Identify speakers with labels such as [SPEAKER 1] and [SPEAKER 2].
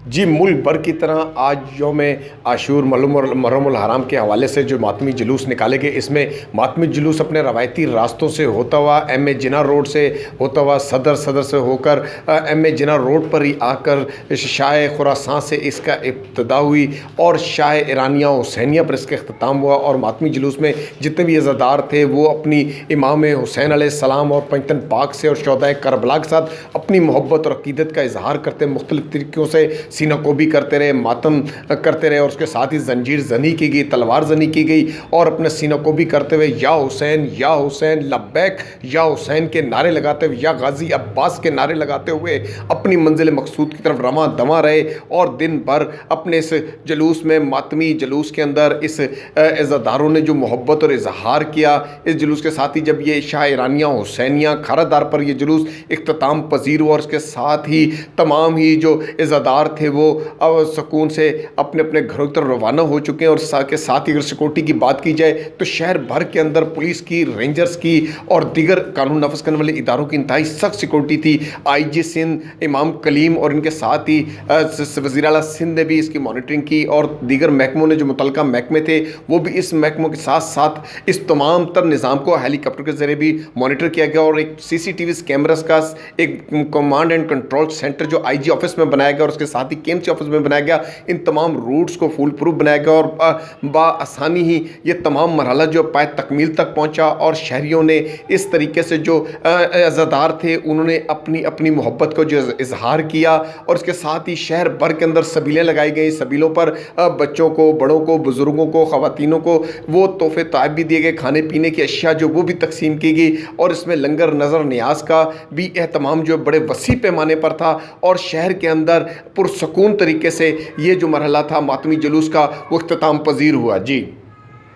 [SPEAKER 1] جی، ملک بھر کی طرح آج یوم عاشور محرم الحرام کے حوالے سے جو ماتمی جلوس نکالے گئے، اس میں ماتمی جلوس اپنے روایتی راستوں سے ہوتا ہوا ایم اے جناح روڈ سے ہوتا ہوا صدر سے ہو کر ایم اے جناح روڈ پر ہی آ کر شاہ خراساں سے اس کا ابتدا ہوئی اور شاہ ایرانیہ حسینیہ پر اس کا اختتام ہوا۔ اور ماتمی جلوس میں جتنے بھی عزادار تھے وہ اپنی امام حسین علیہ السلام اور پنجتن پاک سے اور شہدائے کربلا کے ساتھ اپنی محبت اور عقیدت کا اظہار کرتے مختلف طریقوں سے سینہ کو بھی کرتے رہے، ماتم کرتے رہے، اور اس کے ساتھ ہی زنجیر زنی کی گئی، تلوار زنی کی گئی، اور اپنے سینہ کو بھی کرتے ہوئے یا حسین لبیک یا حسین کے نعرے لگاتے ہوئے، یا غازی عباس کے نعرے لگاتے ہوئے اپنی منزل مقصود کی طرف رواں دواں رہے، اور دن بھر اپنے اس جلوس میں، ماتمی جلوس کے اندر اس عزاداروں نے جو محبت اور اظہار کیا۔ اس جلوس کے ساتھ ہی جب یہ شاہ ایرانیہ حسینیہ کھارا دار پر یہ جلوس اختتام پذیر ہوا، اور اس کے ساتھ ہی تمام ہی جو عزادار تھے وہ سکون سے اپنے اپنے گھروں کی طرف روانہ ہو چکے ہیں۔ اور ساتھ ہی اگر سیکورٹی کی بات کی جائے تو شہر بھر کے اندر پولیس کی، رینجرز کی اور دیگر قانون نافذ کرنے والے اداروں کی انتہائی سخت سیکورٹی تھی۔ آئی جی سندھ امام کلیم اور ان کے ساتھ ہی وزیر اعلیٰ سندھ نے بھی اس کی مانیٹرنگ کی، اور دیگر محکموں نے جو متعلقہ محکمے تھے وہ بھی اس محکموں کے ساتھ ساتھ اس تمام تر نظام کو ہیلی کاپٹر کے ذریعے بھی مانیٹر کیا گیا، اور ایک سی سی ٹی وی کیمراز کا ایک کمانڈ اینڈ کنٹرول سینٹر جو آئی جی آفس میں بنایا گیا، اور اس کے ساتھ ہی KMC آفس میں بنایا گیا۔ ان تمام روٹس کو فول پروف بنایا گیا، اور بآسانی ہی یہ تمام مرحلہ جو پائے تکمیل تک پہنچا، اور شہریوں نے اس طریقے سے جو عزادار تھے انہوں نے اپنی اپنی محبت کو جو اظہار کیا، اور اس کے ساتھ ہی شہر بھر کے اندر سبیلیں لگائی گئی۔ سبیلوں پر بچوں کو، بڑوں کو، بزرگوں کو، خواتینوں کو وہ تحفے تحائف بھی دیے گئے، کھانے پینے کی اشیاء جو وہ بھی تقسیم کی گئی، اور اس میں لنگر نظر نیاز کا بھی اہتمام جو بڑے وسیع پیمانے پر تھا، اور شہر کے اندر پرسکون طریقے سے یہ جو مرحلہ تھا ماتمی جلوس کا وہ اختتام پذیر ہوا۔ جی